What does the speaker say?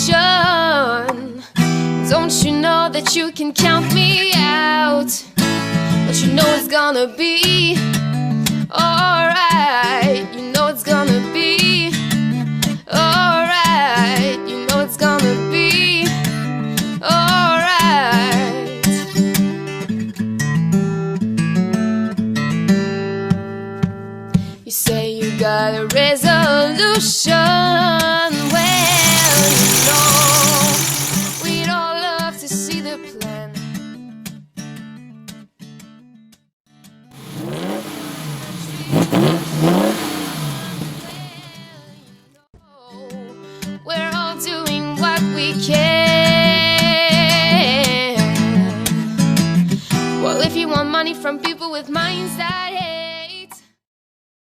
solution. Don't you know that you can count me out? But you know it's gonna be alright. You know it's gonna be alright. You know it's gonna be alright. You say you got a resolution. Well, you know, we'd all love to see the plan. We're all doing what we can. Well, if you want money from people with minds that hate,